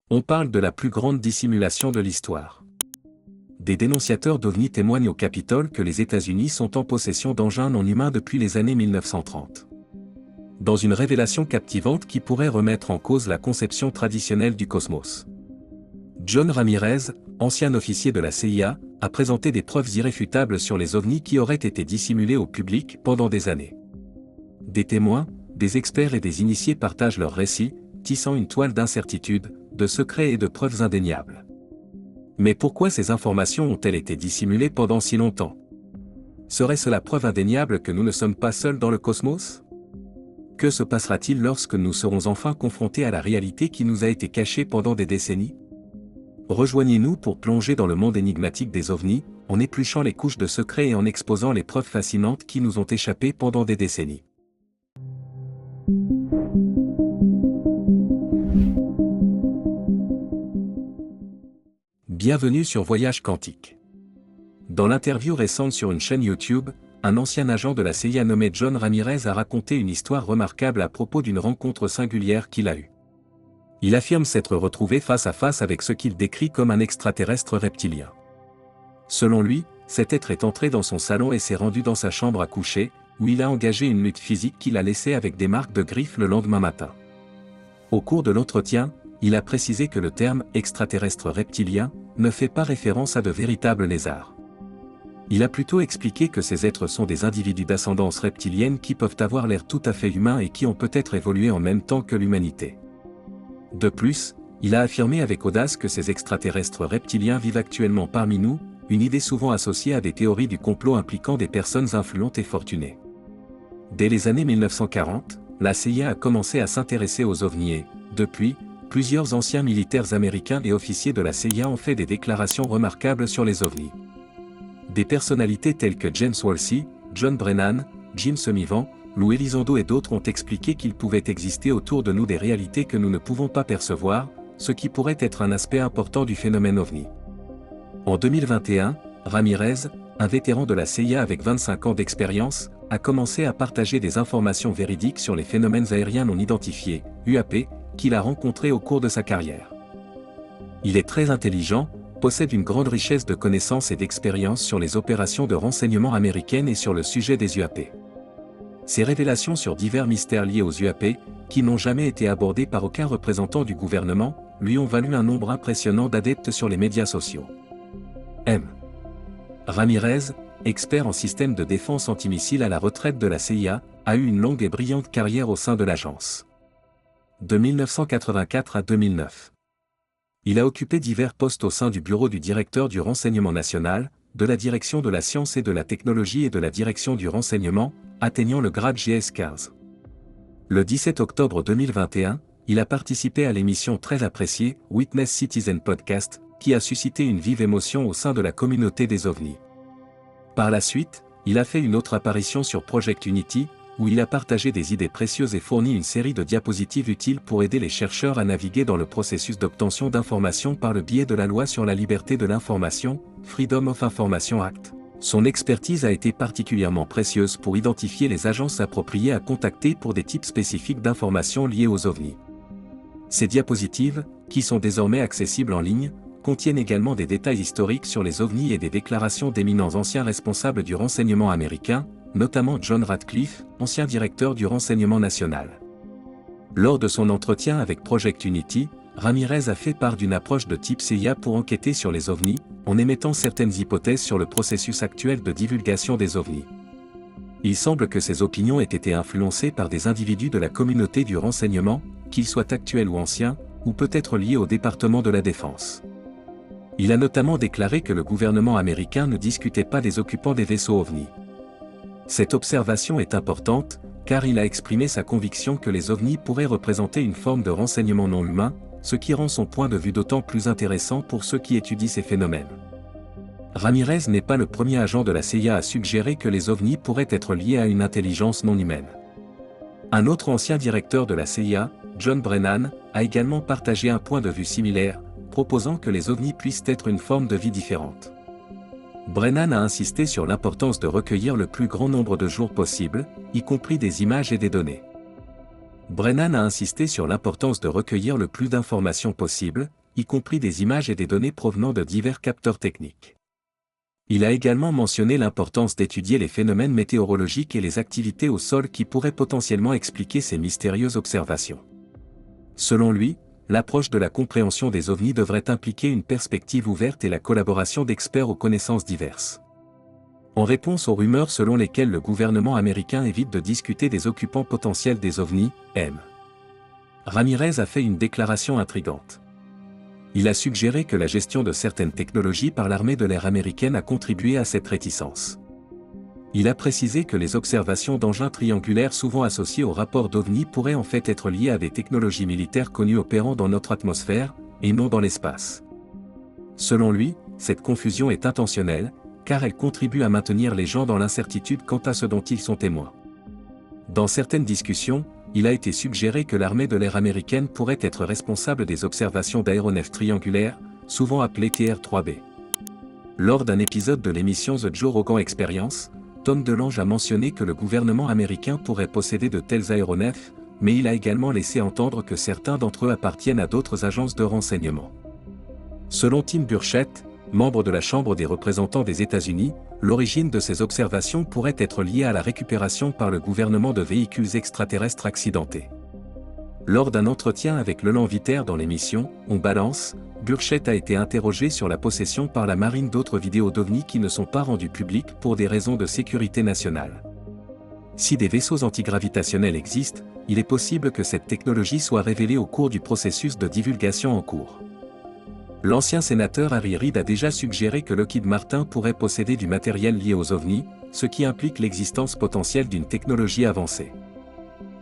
On parle de la plus grande dissimulation de l'histoire. Des dénonciateurs d'OVNI témoignent au Capitole que les États-Unis sont en possession d'engins non humains depuis les années 1930. Dans une révélation captivante qui pourrait remettre en cause la conception traditionnelle du cosmos. John Ramirez, ancien officier de la CIA, a présenté des preuves irréfutables sur les OVNI qui auraient été dissimulés au public pendant des années. Des témoins, des experts et des initiés partagent leurs récits, tissant une toile d'incertitude, de secrets et de preuves indéniables. Mais pourquoi ces informations ont-elles été dissimulées pendant si longtemps? Serait-ce la preuve indéniable que nous ne sommes pas seuls dans le cosmos? Que se passera-t-il lorsque nous serons enfin confrontés à la réalité qui nous a été cachée pendant des décennies? Rejoignez-nous pour plonger dans le monde énigmatique des OVNI, en épluchant les couches de secrets et en exposant les preuves fascinantes qui nous ont échappé pendant des décennies. Bienvenue sur Voyage Quantique. Dans l'interview récente sur une chaîne YouTube, un ancien agent de la CIA nommé John Ramirez a raconté une histoire remarquable à propos d'une rencontre singulière qu'il a eue. Il affirme s'être retrouvé face à face avec ce qu'il décrit comme un extraterrestre reptilien. Selon lui, cet être est entré dans son salon et s'est rendu dans sa chambre à coucher, où il a engagé une lutte physique qu'il a laissée avec des marques de griffes le lendemain matin. Au cours de l'entretien, il a précisé que le terme « extraterrestre reptilien » ne fait pas référence à de véritables lézards. Il a plutôt expliqué que ces êtres sont des individus d'ascendance reptilienne qui peuvent avoir l'air tout à fait humains et qui ont peut-être évolué en même temps que l'humanité. De plus, il a affirmé avec audace que ces extraterrestres reptiliens vivent actuellement parmi nous, une idée souvent associée à des théories du complot impliquant des personnes influentes et fortunées. Dès les années 1940, la CIA a commencé à s'intéresser aux OVNI et, depuis, plusieurs anciens militaires américains et officiers de la CIA ont fait des déclarations remarquables sur les OVNI. Des personnalités telles que James Woolsey, John Brennan, Jim Semivan, Lou Elizondo et d'autres ont expliqué qu'il pouvait exister autour de nous des réalités que nous ne pouvons pas percevoir, ce qui pourrait être un aspect important du phénomène OVNI. En 2021, Ramirez, un vétéran de la CIA avec 25 ans d'expérience, a commencé à partager des informations véridiques sur les phénomènes aériens non identifiés, UAP, qu'il a rencontrés au cours de sa carrière. Il est très intelligent, possède une grande richesse de connaissances et d'expériences sur les opérations de renseignement américaines et sur le sujet des UAP. Ces révélations sur divers mystères liés aux UAP, qui n'ont jamais été abordés par aucun représentant du gouvernement, lui ont valu un nombre impressionnant d'adeptes sur les médias sociaux. M. Ramirez, expert en système de défense antimissile à la retraite de la CIA, a eu une longue et brillante carrière au sein de l'agence. De 1984 à 2009. Il a occupé divers postes au sein du bureau du directeur du renseignement national, de la direction de la science et de la technologie et de la direction du renseignement, atteignant le grade GS-15. Le 17 octobre 2021, il a participé à l'émission très appréciée Witness Citizen Podcast, qui a suscité une vive émotion au sein de la communauté des OVNI. Par la suite, il a fait une autre apparition sur Project Unity, où il a partagé des idées précieuses et fourni une série de diapositives utiles pour aider les chercheurs à naviguer dans le processus d'obtention d'informations par le biais de la loi sur la liberté de l'information, Freedom of Information Act. Son expertise a été particulièrement précieuse pour identifier les agences appropriées à contacter pour des types spécifiques d'informations liées aux OVNI. Ces diapositives, qui sont désormais accessibles en ligne, contiennent également des détails historiques sur les OVNI et des déclarations d'éminents anciens responsables du renseignement américain, notamment John Radcliffe, ancien directeur du renseignement national. Lors de son entretien avec Project Unity, Ramirez a fait part d'une approche de type CIA pour enquêter sur les OVNI, en émettant certaines hypothèses sur le processus actuel de divulgation des OVNI. Il semble que ces opinions aient été influencées par des individus de la communauté du renseignement, qu'ils soient actuels ou anciens, ou peut-être liés au département de la Défense. Il a notamment déclaré que le gouvernement américain ne discutait pas des occupants des vaisseaux OVNI. Cette observation est importante, car il a exprimé sa conviction que les OVNI pourraient représenter une forme de renseignement non humain, ce qui rend son point de vue d'autant plus intéressant pour ceux qui étudient ces phénomènes. Ramirez n'est pas le premier agent de la CIA à suggérer que les OVNI pourraient être liés à une intelligence non humaine. Un autre ancien directeur de la CIA, John Brennan, a également partagé un point de vue similaire, proposant que les OVNI puissent être une forme de vie différente. Brennan a insisté sur l'importance de recueillir le plus grand nombre de jours possible, y compris des images et des données. Brennan a insisté sur l'importance de recueillir le plus d'informations possible, y compris des images et des données provenant de divers capteurs techniques. Il a également mentionné l'importance d'étudier les phénomènes météorologiques et les activités au sol qui pourraient potentiellement expliquer ces mystérieuses observations. Selon lui, l'approche de la compréhension des ovnis devrait impliquer une perspective ouverte et la collaboration d'experts aux connaissances diverses. En réponse aux rumeurs selon lesquelles le gouvernement américain évite de discuter des occupants potentiels des ovnis, M. Ramirez a fait une déclaration intrigante. Il a suggéré que la gestion de certaines technologies par l'armée de l'air américaine a contribué à cette réticence. Il a précisé que les observations d'engins triangulaires souvent associés au rapport d'OVNI pourraient en fait être liées à des technologies militaires connues opérant dans notre atmosphère, et non dans l'espace. Selon lui, cette confusion est intentionnelle, car elle contribue à maintenir les gens dans l'incertitude quant à ce dont ils sont témoins. Dans certaines discussions, il a été suggéré que l'armée de l'air américaine pourrait être responsable des observations d'aéronefs triangulaires, souvent appelées TR-3B. Lors d'un épisode de l'émission The Joe Rogan Experience, Tom DeLonge a mentionné que le gouvernement américain pourrait posséder de tels aéronefs, mais il a également laissé entendre que certains d'entre eux appartiennent à d'autres agences de renseignement. Selon Tim Burchett, membre de la Chambre des représentants des États-Unis, l'origine de ces observations pourrait être liée à la récupération par le gouvernement de véhicules extraterrestres accidentés. Lors d'un entretien avec Leland Viter dans l'émission On Balance, Burchett a été interrogé sur la possession par la marine d'autres vidéos d'OVNI qui ne sont pas rendues publiques pour des raisons de sécurité nationale. Si des vaisseaux antigravitationnels existent, il est possible que cette technologie soit révélée au cours du processus de divulgation en cours. L'ancien sénateur Harry Reid a déjà suggéré que Lockheed Martin pourrait posséder du matériel lié aux ovnis, ce qui implique l'existence potentielle d'une technologie avancée.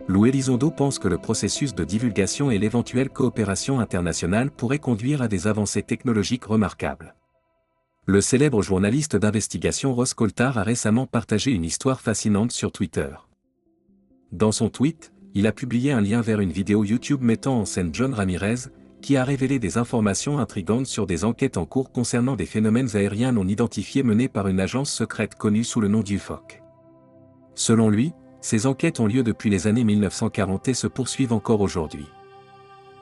Lou Elizondo pense que le processus de divulgation et l'éventuelle coopération internationale pourraient conduire à des avancées technologiques remarquables. Le célèbre journaliste d'investigation Ross Coulthard a récemment partagé une histoire fascinante sur Twitter. Dans son tweet, il a publié un lien vers une vidéo YouTube mettant en scène John Ramirez, qui a révélé des informations intrigantes sur des enquêtes en cours concernant des phénomènes aériens non identifiés menés par une agence secrète connue sous le nom d'UFOC. Selon lui, ces enquêtes ont lieu depuis les années 1940 et se poursuivent encore aujourd'hui.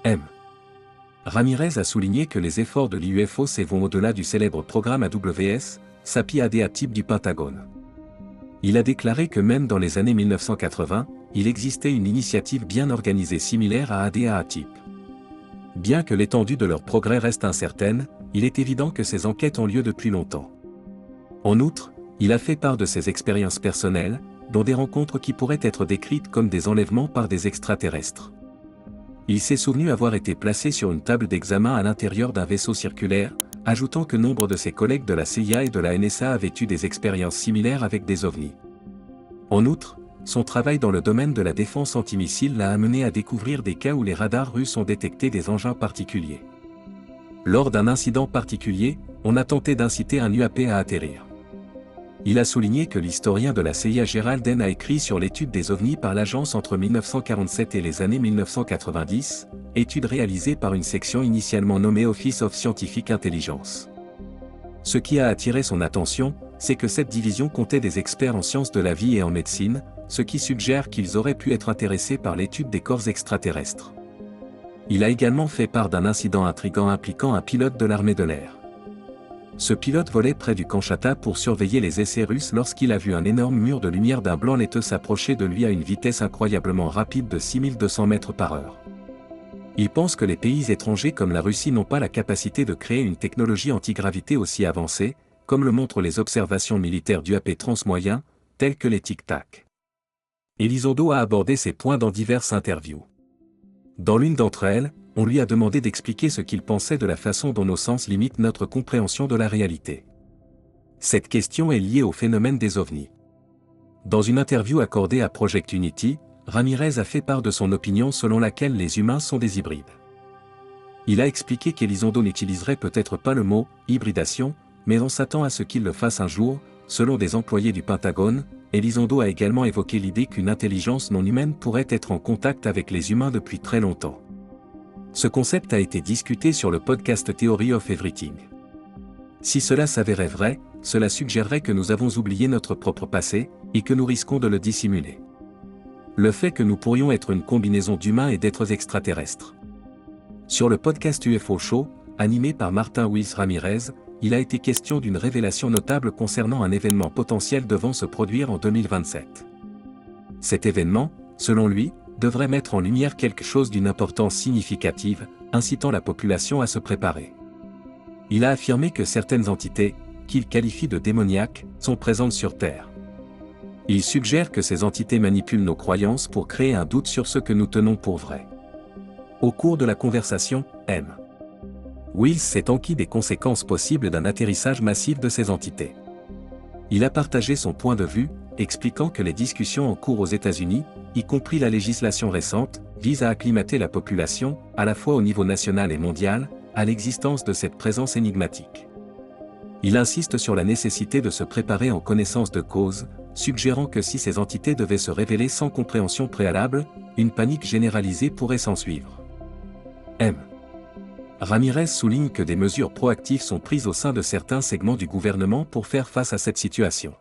M. Ramirez a souligné que les efforts de l'UFOC vont au-delà du célèbre programme AWS, SAPI-ADA-type du Pentagone. Il a déclaré que même dans les années 1980, il existait une initiative bien organisée similaire à ADA-type. Bien que l'étendue de leur progrès reste incertaine, il est évident que ces enquêtes ont lieu depuis longtemps. En outre, il a fait part de ses expériences personnelles, dont des rencontres qui pourraient être décrites comme des enlèvements par des extraterrestres. Il s'est souvenu avoir été placé sur une table d'examen à l'intérieur d'un vaisseau circulaire, ajoutant que nombre de ses collègues de la CIA et de la NSA avaient eu des expériences similaires avec des ovnis. En outre, son travail dans le domaine de la défense antimissile l'a amené à découvrir des cas où les radars russes ont détecté des engins particuliers. Lors d'un incident particulier, on a tenté d'inciter un UAP à atterrir. Il a souligné que l'historien de la CIA Gerald N. a écrit sur l'étude des ovnis par l'agence entre 1947 et les années 1990, étude réalisée par une section initialement nommée Office of Scientific Intelligence. Ce qui a attiré son attention, c'est que cette division comptait des experts en sciences de la vie et en médecine, ce qui suggère qu'ils auraient pu être intéressés par l'étude des corps extraterrestres. Il a également fait part d'un incident intrigant impliquant un pilote de l'armée de l'air. Ce pilote volait près du Kamchatka pour surveiller les essais russes lorsqu'il a vu un énorme mur de lumière d'un blanc laiteux s'approcher de lui à une vitesse incroyablement rapide de 6200 mètres par heure. Il pense que les pays étrangers comme la Russie n'ont pas la capacité de créer une technologie antigravité aussi avancée, comme le montrent les observations militaires d'UAP transmoyens, telles que les Tic Tac. Elizondo a abordé ces points dans diverses interviews. Dans l'une d'entre elles, on lui a demandé d'expliquer ce qu'il pensait de la façon dont nos sens limitent notre compréhension de la réalité. Cette question est liée au phénomène des ovnis. Dans une interview accordée à Project Unity, Ramirez a fait part de son opinion selon laquelle les humains sont des hybrides. Il a expliqué qu'Elizondo n'utiliserait peut-être pas le mot « hybridation », mais on s'attend à ce qu'il le fasse un jour. Selon des employés du Pentagone, Elizondo a également évoqué l'idée qu'une intelligence non humaine pourrait être en contact avec les humains depuis très longtemps. Ce concept a été discuté sur le podcast Theory of Everything. Si cela s'avérait vrai, cela suggérerait que nous avons oublié notre propre passé, et que nous risquons de le dissimuler. le fait que nous pourrions être une combinaison d'humains et d'êtres extraterrestres. Sur le podcast UFO Show, animé par Martin Wills Ramirez, il a été question d'une révélation notable concernant un événement potentiel devant se produire en 2027. Cet événement, selon lui, devrait mettre en lumière quelque chose d'une importance significative, incitant la population à se préparer. Il a affirmé que certaines entités, qu'il qualifie de démoniaques, sont présentes sur Terre. Il suggère que ces entités manipulent nos croyances pour créer un doute sur ce que nous tenons pour vrai. Au cours de la conversation, M. Wills s'est enquis des conséquences possibles d'un atterrissage massif de ces entités. Il a partagé son point de vue, expliquant que les discussions en cours aux États-Unis, y compris la législation récente, visent à acclimater la population, à la fois au niveau national et mondial, à l'existence de cette présence énigmatique. Il insiste sur la nécessité de se préparer en connaissance de cause, suggérant que si ces entités devaient se révéler sans compréhension préalable, une panique généralisée pourrait s'ensuivre. M. Ramirez souligne que des mesures proactives sont prises au sein de certains segments du gouvernement pour faire face à cette situation.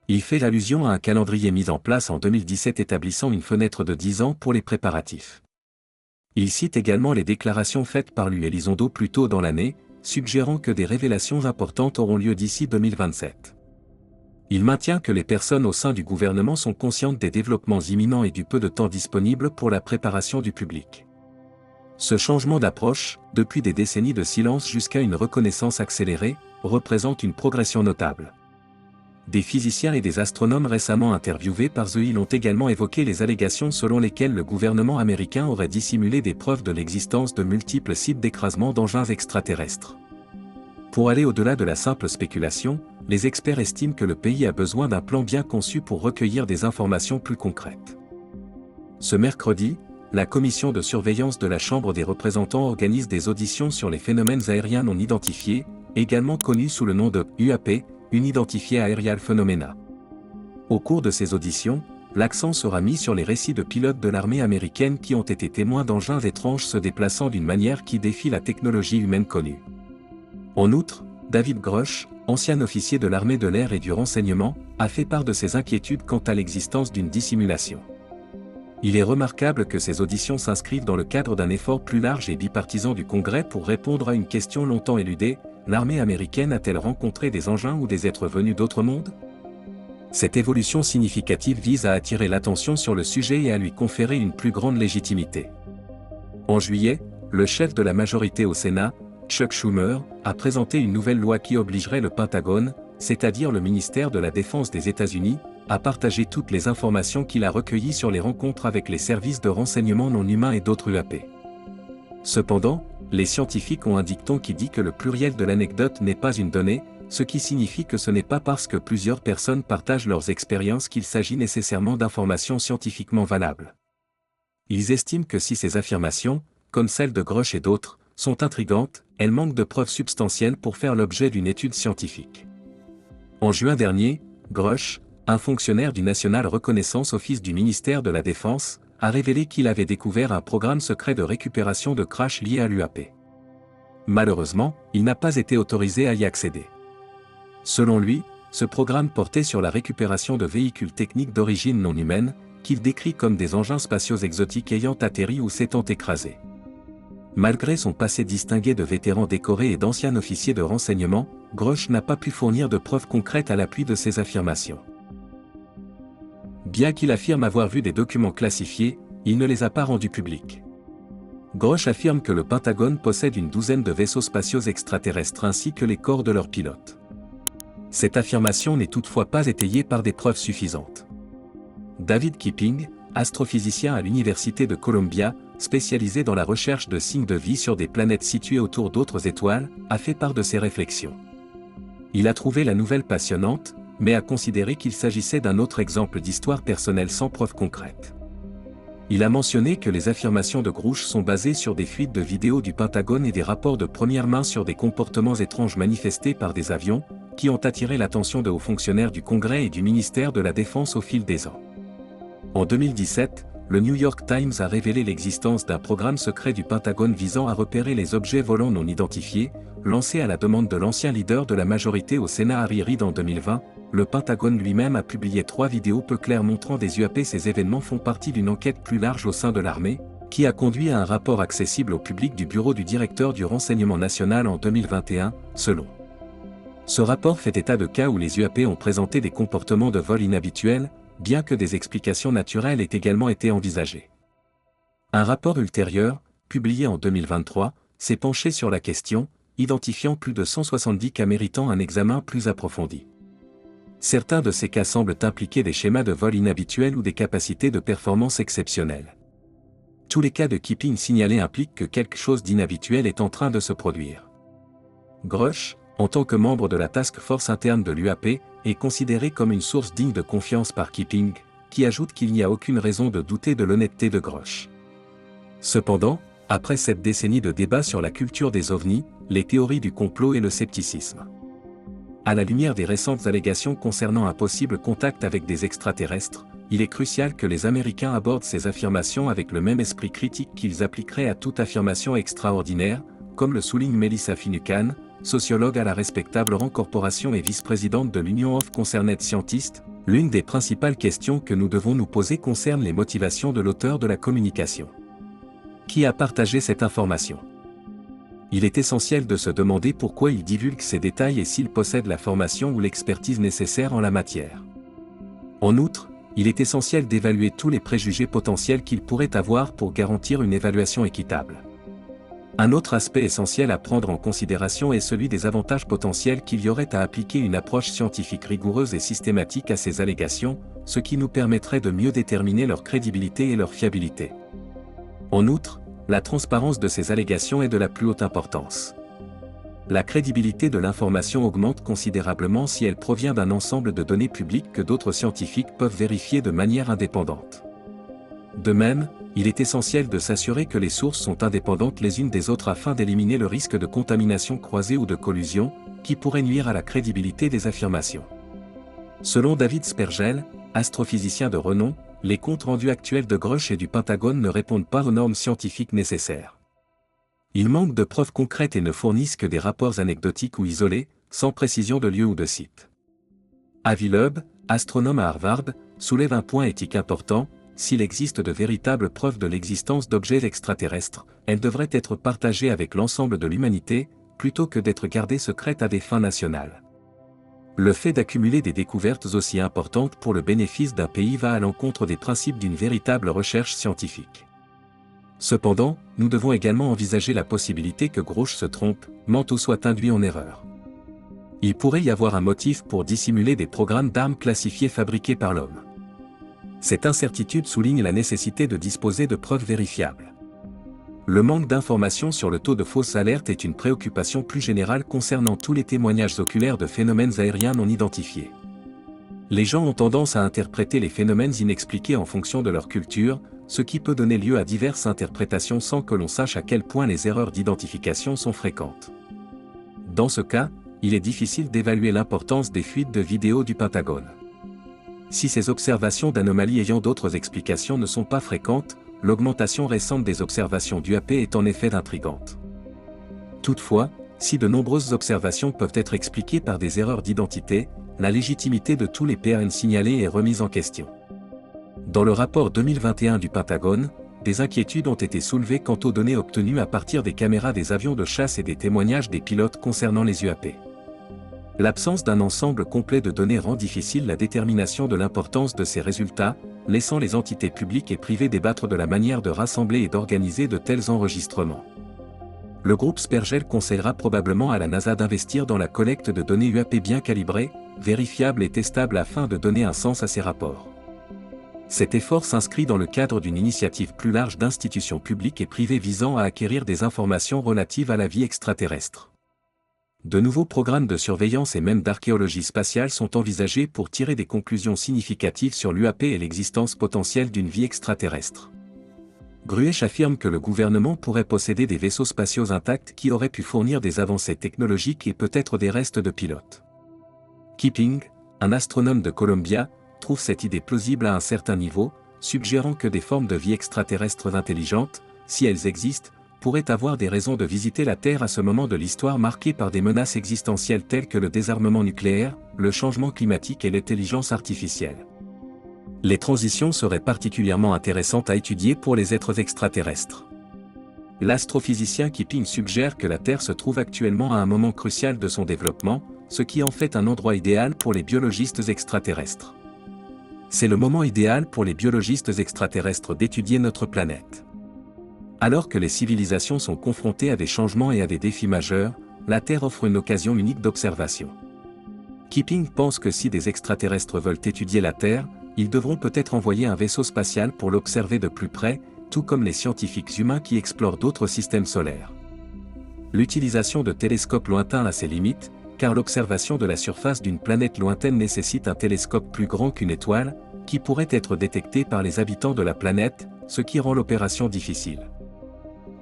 Il fait allusion à un calendrier mis en place en 2017 établissant une fenêtre de 10 ans pour les préparatifs. Il cite également les déclarations faites par lui Elizondo plus tôt dans l'année, suggérant que des révélations importantes auront lieu d'ici 2027. Il maintient que les personnes au sein du gouvernement sont conscientes des développements imminents et du peu de temps disponible pour la préparation du public. Ce changement d'approche, depuis des décennies de silence jusqu'à une reconnaissance accélérée, représente une progression notable. Des physiciens et des astronomes récemment interviewés par The Hill ont également évoqué les allégations selon lesquelles le gouvernement américain aurait dissimulé des preuves de l'existence de multiples sites d'écrasement d'engins extraterrestres. Pour aller au-delà de la simple spéculation, les experts estiment que le pays a besoin d'un plan bien conçu pour recueillir des informations plus concrètes. Ce mercredi, la commission de surveillance de la Chambre des représentants organise des auditions sur les phénomènes aériens non identifiés, également connus sous le nom de UAP, Unidentified Aerial Phenomena. Au cours de ces auditions, l'accent sera mis sur les récits de pilotes de l'armée américaine qui ont été témoins d'engins étranges se déplaçant d'une manière qui défie la technologie humaine connue. En outre, David Grush, ancien officier de l'armée de l'air et du renseignement, a fait part de ses inquiétudes quant à l'existence d'une dissimulation. Il est remarquable que ces auditions s'inscrivent dans le cadre d'un effort plus large et bipartisan du Congrès pour répondre à une question longtemps éludée: l'armée américaine a-t-elle rencontré des engins ou des êtres venus d'autres mondes? Cette évolution significative vise à attirer l'attention sur le sujet et à lui conférer une plus grande légitimité. En juillet, le chef de la majorité au Sénat, Chuck Schumer, a présenté une nouvelle loi qui obligerait le Pentagone, c'est-à-dire le ministère de la Défense des États-Unis, à partager toutes les informations qu'il a recueillies sur les rencontres avec les services de renseignement non humains et d'autres UAP. Cependant, les scientifiques ont un dicton qui dit que le pluriel de l'anecdote n'est pas une donnée, ce qui signifie que ce n'est pas parce que plusieurs personnes partagent leurs expériences qu'il s'agit nécessairement d'informations scientifiquement valables. Ils estiment que si ces affirmations, comme celles de Grush et d'autres, sont intrigantes, elles manquent de preuves substantielles pour faire l'objet d'une étude scientifique. En juin dernier, Grush, un fonctionnaire du National Reconnaissance Office du ministère de la Défense, a révélé qu'il avait découvert un programme secret de récupération de crash lié à l'UAP. Malheureusement, il n'a pas été autorisé à y accéder. Selon lui, ce programme portait sur la récupération de véhicules techniques d'origine non humaine, qu'il décrit comme des engins spatiaux exotiques ayant atterri ou s'étant écrasés. Malgré son passé distingué de vétéran décoré et d'ancien officier de renseignement, Grush n'a pas pu fournir de preuves concrètes à l'appui de ses affirmations. Bien qu'il affirme avoir vu des documents classifiés, il ne les a pas rendus publics. Grush affirme que le Pentagone possède une douzaine de vaisseaux spatiaux extraterrestres ainsi que les corps de leurs pilotes. Cette affirmation n'est toutefois pas étayée par des preuves suffisantes. David Kipping, astrophysicien à l'Université de Columbia, spécialisé dans la recherche de signes de vie sur des planètes situées autour d'autres étoiles, a fait part de ses réflexions. Il a trouvé la nouvelle passionnante, mais a considéré qu'il s'agissait d'un autre exemple d'histoire personnelle sans preuve concrète. Il a mentionné que les affirmations de Grush sont basées sur des fuites de vidéos du Pentagone et des rapports de première main sur des comportements étranges manifestés par des avions, qui ont attiré l'attention de hauts fonctionnaires du Congrès et du ministère de la Défense au fil des ans. En 2017, le New York Times a révélé l'existence d'un programme secret du Pentagone visant à repérer les objets volants non identifiés, lancé à la demande de l'ancien leader de la majorité au Sénat Harry Reid en 2020, le Pentagone lui-même a publié 3 vidéos peu claires montrant des UAP. Ces événements font partie d'une enquête plus large au sein de l'armée, qui a conduit à un rapport accessible au public du bureau du directeur du renseignement national en 2021, selon. Ce rapport fait état de cas où les UAP ont présenté des comportements de vol inhabituels, bien que des explications naturelles aient également été envisagées. Un rapport ultérieur, publié en 2023, s'est penché sur la question, identifiant plus de 170 cas méritant un examen plus approfondi. Certains de ces cas semblent impliquer des schémas de vol inhabituels ou des capacités de performance exceptionnelles. Tous les cas de keeping signalés impliquent que quelque chose d'inhabituel est en train de se produire. Grush, en tant que membre de la task force interne de l'UAP, est considéré comme une source digne de confiance par Keeping, qui ajoute qu'il n'y a aucune raison de douter de l'honnêteté de Grush. Cependant, après cette décennie de débats sur la culture des ovnis, les théories du complot et le scepticisme. À la lumière des récentes allégations concernant un possible contact avec des extraterrestres, il est crucial que les Américains abordent ces affirmations avec le même esprit critique qu'ils appliqueraient à toute affirmation extraordinaire, comme le souligne Melissa Finucane, sociologue à la respectable Rand Corporation et vice-présidente de l'Union of Concerned Scientists. L'une des principales questions que nous devons nous poser concerne les motivations de l'auteur de la communication. Qui a partagé cette information ? Il est essentiel de se demander pourquoi il divulgue ces détails et s'il possède la formation ou l'expertise nécessaire en la matière. En outre, il est essentiel d'évaluer tous les préjugés potentiels qu'il pourrait avoir pour garantir une évaluation équitable. Un autre aspect essentiel à prendre en considération est celui des avantages potentiels qu'il y aurait à appliquer une approche scientifique rigoureuse et systématique à ces allégations, ce qui nous permettrait de mieux déterminer leur crédibilité et leur fiabilité. En outre, la transparence de ces allégations est de la plus haute importance. La crédibilité de l'information augmente considérablement si elle provient d'un ensemble de données publiques que d'autres scientifiques peuvent vérifier de manière indépendante. De même, il est essentiel de s'assurer que les sources sont indépendantes les unes des autres afin d'éliminer le risque de contamination croisée ou de collusion, qui pourrait nuire à la crédibilité des affirmations. Selon David Spergel, astrophysicien de renom, les comptes rendus actuels de Grush et du Pentagone ne répondent pas aux normes scientifiques nécessaires. Ils manquent de preuves concrètes et ne fournissent que des rapports anecdotiques ou isolés, sans précision de lieu ou de site. Avi Loeb, astronome à Harvard, soulève un point éthique important: s'il existe de véritables preuves de l'existence d'objets extraterrestres, elles devraient être partagées avec l'ensemble de l'humanité, plutôt que d'être gardées secrètes à des fins nationales. Le fait d'accumuler des découvertes aussi importantes pour le bénéfice d'un pays va à l'encontre des principes d'une véritable recherche scientifique. Cependant, nous devons également envisager la possibilité que Grush se trompe, mente ou soit induit en erreur. Il pourrait y avoir un motif pour dissimuler des programmes d'armes classifiés fabriqués par l'homme. Cette incertitude souligne la nécessité de disposer de preuves vérifiables. Le manque d'informations sur le taux de fausses alertes est une préoccupation plus générale concernant tous les témoignages oculaires de phénomènes aériens non identifiés. Les gens ont tendance à interpréter les phénomènes inexpliqués en fonction de leur culture, ce qui peut donner lieu à diverses interprétations sans que l'on sache à quel point les erreurs d'identification sont fréquentes. Dans ce cas, il est difficile d'évaluer l'importance des fuites de vidéos du Pentagone. Si ces observations d'anomalies ayant d'autres explications ne sont pas fréquentes, l'augmentation récente des observations d'UAP est en effet intrigante. Toutefois, si de nombreuses observations peuvent être expliquées par des erreurs d'identité, la légitimité de tous les PRN signalés est remise en question. Dans le rapport 2021 du Pentagone, des inquiétudes ont été soulevées quant aux données obtenues à partir des caméras des avions de chasse et des témoignages des pilotes concernant les UAP. L'absence d'un ensemble complet de données rend difficile la détermination de l'importance de ces résultats, laissant les entités publiques et privées débattre de la manière de rassembler et d'organiser de tels enregistrements. Le groupe Spergel conseillera probablement à la NASA d'investir dans la collecte de données UAP bien calibrées, vérifiables et testables afin de donner un sens à ces rapports. Cet effort s'inscrit dans le cadre d'une initiative plus large d'institutions publiques et privées visant à acquérir des informations relatives à la vie extraterrestre. De nouveaux programmes de surveillance et même d'archéologie spatiale sont envisagés pour tirer des conclusions significatives sur l'UAP et l'existence potentielle d'une vie extraterrestre. Grush affirme que le gouvernement pourrait posséder des vaisseaux spatiaux intacts qui auraient pu fournir des avancées technologiques et peut-être des restes de pilotes. Keeping, un astronome de Columbia, trouve cette idée plausible à un certain niveau, suggérant que des formes de vie extraterrestres intelligentes, si elles existent, pourrait avoir des raisons de visiter la Terre à ce moment de l'histoire marqué par des menaces existentielles telles que le désarmement nucléaire, le changement climatique et l'intelligence artificielle. Les transitions seraient particulièrement intéressantes à étudier pour les êtres extraterrestres. L'astrophysicien Keeping suggère que la Terre se trouve actuellement à un moment crucial de son développement, ce qui en fait un endroit idéal pour les biologistes extraterrestres. C'est le moment idéal pour les biologistes extraterrestres d'étudier notre planète. Alors que les civilisations sont confrontées à des changements et à des défis majeurs, la Terre offre une occasion unique d'observation. Keeping pense que si des extraterrestres veulent étudier la Terre, ils devront peut-être envoyer un vaisseau spatial pour l'observer de plus près, tout comme les scientifiques humains qui explorent d'autres systèmes solaires. L'utilisation de télescopes lointains a ses limites, car l'observation de la surface d'une planète lointaine nécessite un télescope plus grand qu'une étoile, qui pourrait être détecté par les habitants de la planète, ce qui rend l'opération difficile.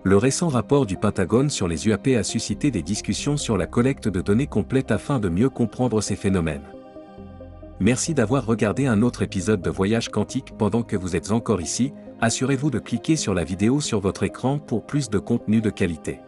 Le récent rapport du Pentagone sur les UAP a suscité des discussions sur la collecte de données complètes afin de mieux comprendre ces phénomènes. Merci d'avoir regardé un autre épisode de Voyage Quantique. Pendant que vous êtes encore ici, assurez-vous de cliquer sur la vidéo sur votre écran pour plus de contenu de qualité.